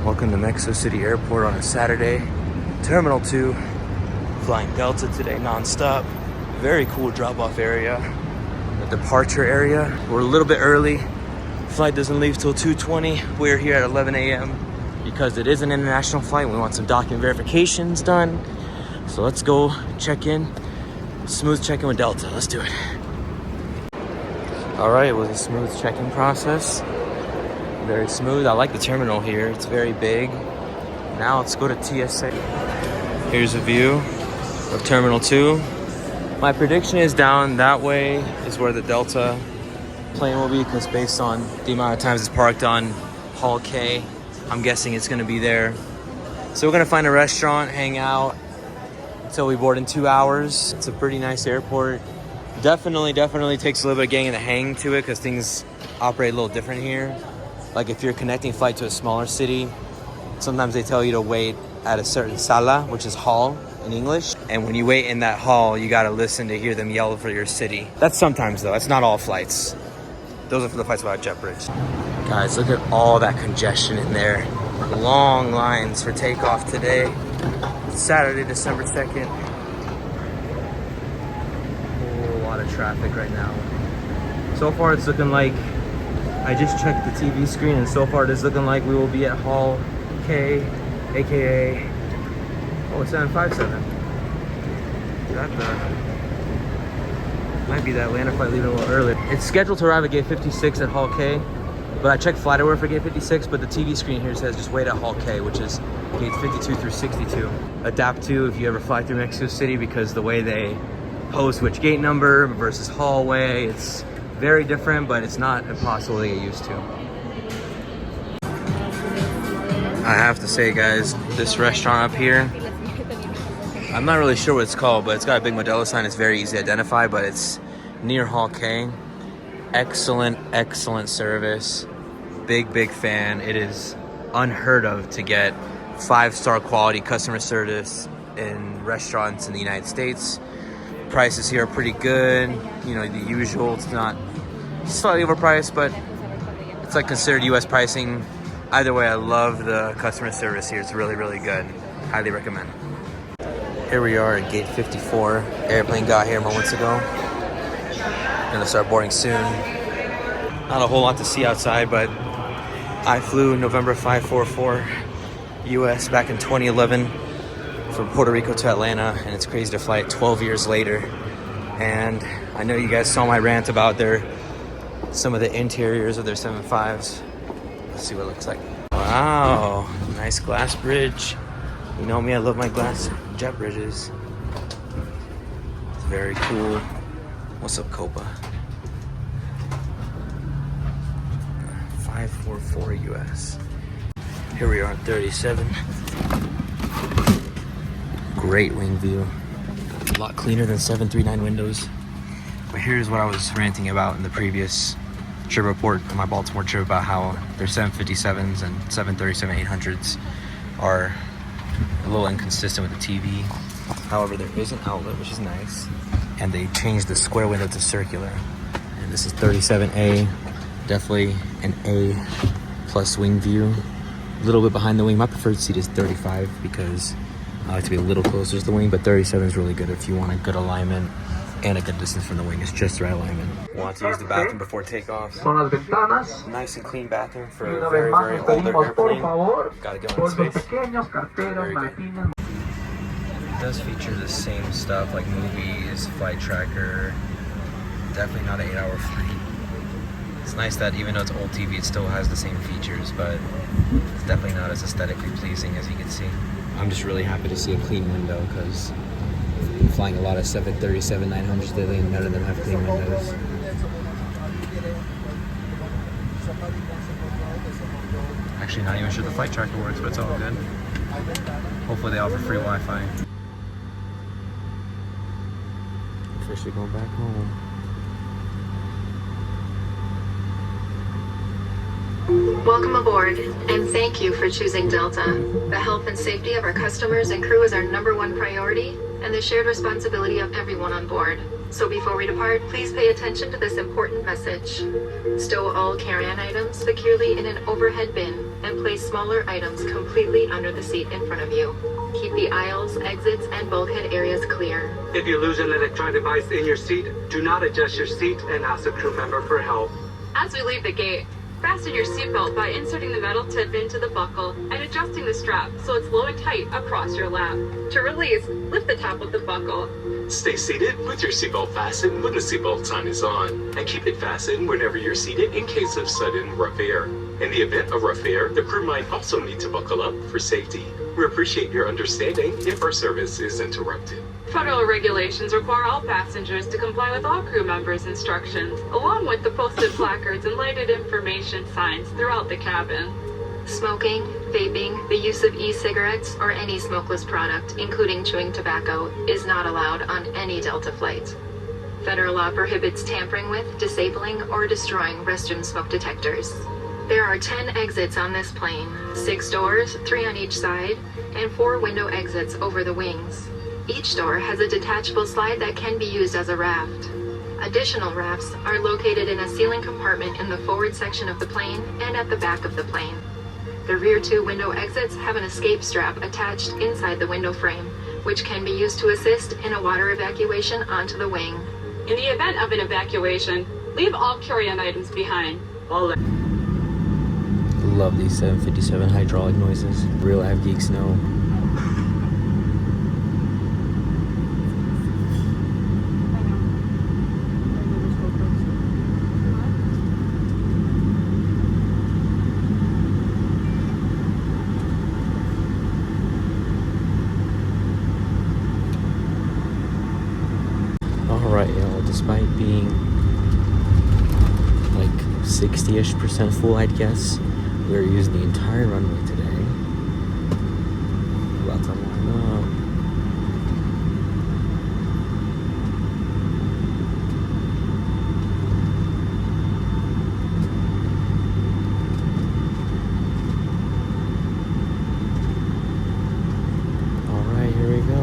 Welcome to Mexico City Airport on a Saturday. Terminal 2, flying Delta today non-stop. Very cool drop-off area. The departure area. We're a little bit early. Flight doesn't leave till 2:20. We're here at 11 a.m. because it is an international flight. We want some document verifications done. So let's go check in. Smooth check-in with Delta. Let's do it. All right, it was a smooth check-in process. Very smooth. I like the terminal here. It's very big. Now let's go to TSA. Here's a view of Terminal 2. My prediction is down that way is where the Delta plane will be, because based on the amount of times it's parked on Hall K, I'm guessing it's gonna be there. So we're gonna find a restaurant, hang out until we board in 2 hours. It's a pretty nice airport. Definitely takes a little bit of getting the hang to it, because things operate a little different here. Like if you're connecting a flight to a smaller city, sometimes they tell you to wait at a certain sala, which is hall in English. And when you wait in that hall, you gotta listen to hear them yell for your city. That's sometimes though, that's not all flights. Those are for the flights without JetBridge. Guys, look at all that congestion in there. Long lines for takeoff today. Saturday, December 2nd. Whole lot of traffic right now. So far it's looking like, I just checked the TV screen, and so far it is looking like we will be at Hall K, aka, oh, 757. Is that the, might be that Atlanta flight leaving a little early. It's scheduled to arrive at gate 56 at Hall K, but I checked FlightAware for gate 56, but the TV screen here says just wait at Hall K, which is gates 52 through 62. Adapt to if you ever fly through Mexico City, because the way they post which gate number versus hallway, it's very different, but it's not impossible to get used to. I have to say, guys, this restaurant up here, I'm not really sure what it's called, but it's got a big Modelo sign. It's very easy to identify, but it's near Hall K. Excellent service. Big fan. It is unheard of to get 5-star quality customer service in restaurants in the United States. Prices here are pretty good. You know, the usual. It's not slightly overpriced, but it's like considered US pricing. Either way, I love the customer service here. It's really good. Highly recommend. Here we are at gate 54. Airplane got here moments ago. Gonna start boarding soon. Not a whole lot to see outside, but I flew November 544 US back in 2011 from Puerto Rico to Atlanta, and it's crazy to fly it 12 years later. And I know you guys saw my rant about some of the interiors of their 75s. Let's see what it looks like. Wow, nice glass bridge. You know me, I love my glass jet bridges. It's very cool. What's up, Copa? 544 US. Here we are on 37. Great wing view. A lot cleaner than 739 windows. But here's what I was ranting about in the previous trip report, my Baltimore trip, about how their 757s and 737-800s are a little inconsistent with the TV. However, there is an outlet, which is nice. And they changed the square window to circular. And this is 37A. Definitely an A plus wing view. A little bit behind the wing. My preferred seat is 35 because I like to be a little closer to the wing, but 37 is really good if you want a good alignment and a good distance from the wing. It's just the right alignment. Want to use the bathroom before takeoff. Nice and clean bathroom for a very older airplane. Gotta go in space. Very good. It does feature the same stuff like movies, flight tracker. Definitely not an 8-hour flight. It's nice that even though it's old TV, it still has the same features, but it's definitely not as aesthetically pleasing as you can see. I'm just really happy to see a clean window, because I'm flying a lot of 737-900s lately and none of them have clean windows. Actually, not even sure the flight tracker works, but it's all good. Hopefully they offer free Wi-Fi. Officially going back home. Welcome aboard, and thank you for choosing Delta. The health and safety of our customers and crew is our #1 priority, and the shared responsibility of everyone on board. So before we depart, please pay attention to this important message. Stow all carry-on items securely in an overhead bin and place smaller items completely under the seat in front of you. Keep the aisles, exits, and bulkhead areas clear. If you lose an electronic device in your seat, do not adjust your seat and ask a crew member for help. As we leave the gate, fasten your seatbelt by inserting the metal tip into the buckle and adjusting the strap so it's low and tight across your lap. To release, lift the top of the buckle. Stay seated with your seatbelt fastened when the seatbelt sign is on, and keep it fastened whenever you're seated in case of sudden rough air. In the event of rough air, the crew might also need to buckle up for safety. We appreciate your understanding if our service is interrupted. Federal regulations require all passengers to comply with all crew members' instructions, along with the posted placards and lighted information signs throughout the cabin. Smoking, vaping, the use of e-cigarettes, or any smokeless product, including chewing tobacco, is not allowed on any Delta flight. Federal law prohibits tampering with, disabling, or destroying restroom smoke detectors. There are 10 exits on this plane, 6 doors, 3 on each side, and 4 window exits over the wings. Each door has a detachable slide that can be used as a raft. Additional rafts are located in a ceiling compartment in the forward section of the plane and at the back of the plane. The rear 2 window exits have an escape strap attached inside the window frame, which can be used to assist in a water evacuation onto the wing. In the event of an evacuation, leave all carry-on items behind. Love these 757 hydraulic noises. Real av geeks know. Alright, y'all, despite being like 60-ish% full, I'd guess, we're using the entire runway today. We're about to line up. Alright, here we go.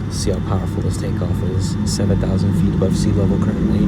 See how powerful this takeoff is. 7,000 feet above sea level currently.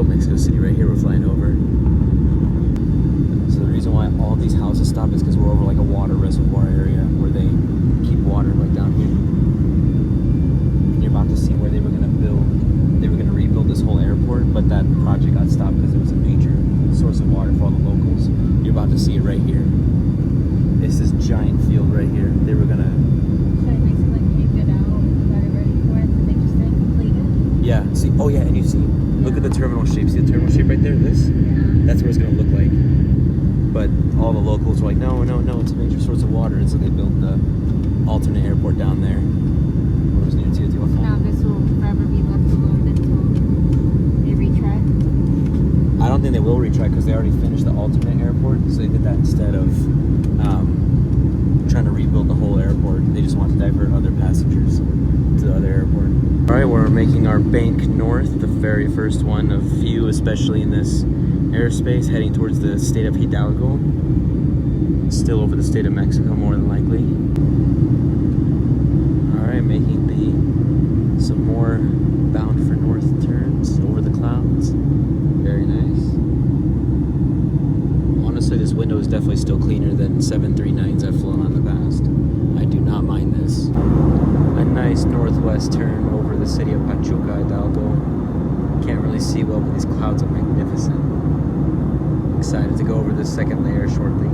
Mexico City right here we're flying over. So the reason why all these houses stop is because we're over like a water reservoir area where they keep water like down here. And you're about to see where they were gonna rebuild this whole airport, but that project got stopped because it was a major source of water for all the locals. You're about to see it right here. It's this giant field right here. They were gonna see, oh yeah, and you see, look at the terminal shape. See the terminal shape right there? This? Yeah. That's what it's going to look like. But all the locals were like, no, it's a major source of water. And so they built the alternate airport down there. Where it was near Teotihuacan. Now this will forever be left alone until they retry? I don't think they will retry because they already finished the alternate airport. So they did that instead of trying to rebuild the whole airport. They just want to divert other passengers to the other airport. Alright, we're making our bank north, the very first one of few, especially in this airspace, heading towards the state of Hidalgo. Still over the state of Mexico, more than likely. Alright, making some more bound for north Twists, turns over the clouds. Very nice. Honestly, this window is definitely still cleaner than 739s I've flown on in the past. I do not mind this. A nice northwest turn over the city of Pachuca, Hidalgo. Can't really see well, but these clouds are magnificent. Excited to go over this second layer shortly.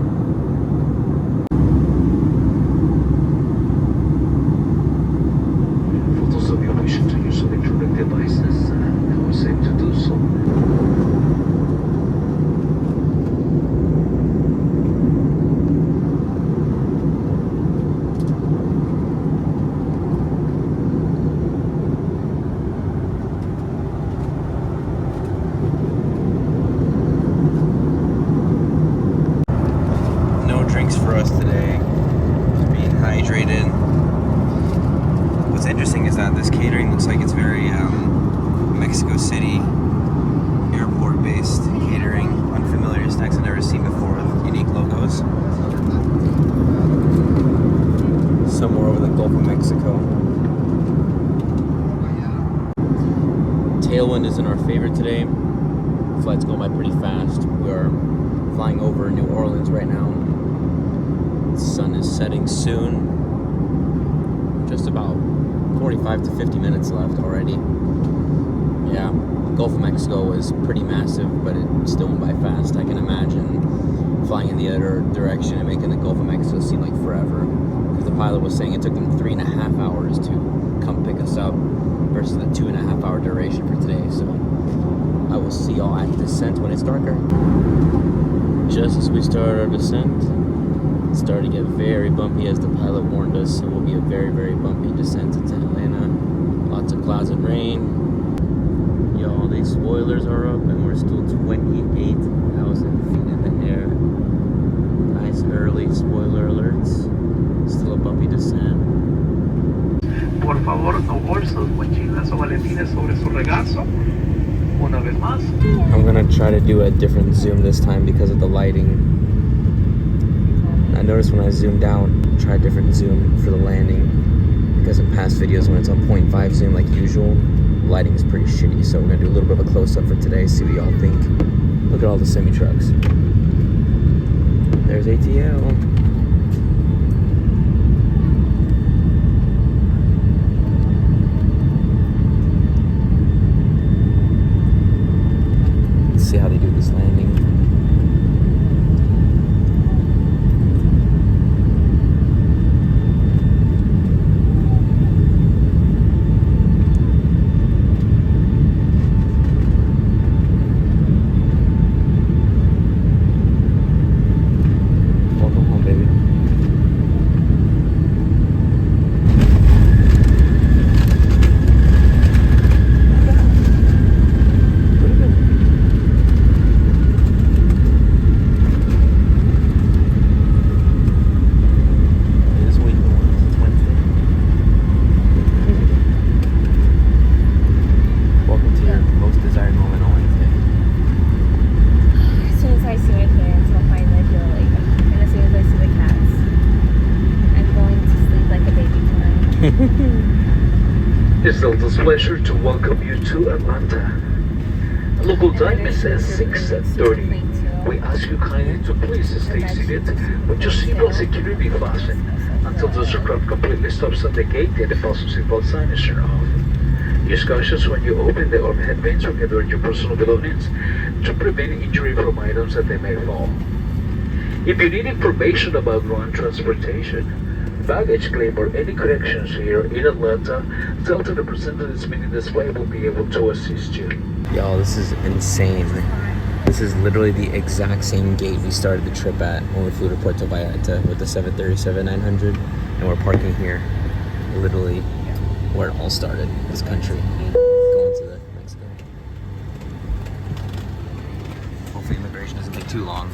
Photos of your wishing to use electronic devices, now is safe to do so. No drinks for us today. Just being hydrated. What's interesting is that this catering looks like it's very Mexico City airport based catering. Unfamiliar snacks I've never seen before with unique logos. Somewhere over the Gulf of Mexico. Tailwind is in our favor today. Flight's going by pretty fast. We are flying over New Orleans right now. The sun is setting soon. Just about 45 to 50 minutes left already. Yeah, Gulf of Mexico was pretty massive, but it still went by fast. I can imagine flying in the other direction and making the Gulf of Mexico seem like forever. Because the pilot was saying it took them 3.5 hours to come pick us up versus the 2.5 hour duration for today. So I will see y'all at descent when it's darker. Just as we started our descent, it started to get very bumpy as the pilot warned us. It will be a very, very bumpy descent into Atlanta. Lots of clouds and rain. Y'all, these spoilers are up and we're still 28,000 feet in the air. Nice early spoiler alerts. Still a bumpy descent. Por favor, no bolsos, mochilas o maletines sobre su regazo. Una vez más. I'm gonna try to do a different zoom this time because of the lighting. I noticed when I zoomed out, try a different zoom for the landing. Because in past videos when it's on 0.5 zoom like usual, lighting is pretty shitty. So we're gonna do a little bit of a close-up for today, see what y'all think. Look at all the semi-trucks. There's ATL. See how they do this landing. Welcome home, baby. Pretty good. It is Wednesday. Welcome to your most desired moment on Wednesday. As soon as I see my parents, I'll finally feel like, and as soon as I see the cats, I'm going to sleep like a baby tonight. It's Delta's pleasure to welcome you to Atlanta. Local time is at 6:30. We ask you kindly to please stay seated with your seatbelt securely fastened until the aircraft completely stops at the gate and the fasten seatbelt sign is turned off. Use cautious when you open the overhead bins or gather your personal belongings to prevent injury from items that they may fall. If you need information about ground transportation, baggage claim, or any corrections here in Atlanta, Delta representatives meeting display will be able to assist you. Y'all, this is insane. This is literally the exact same gate we started the trip at when we flew to Puerto Vallarta with the 737-900, and we're parking here, literally where it all started, this country, going to Mexico. Hopefully immigration doesn't take too long.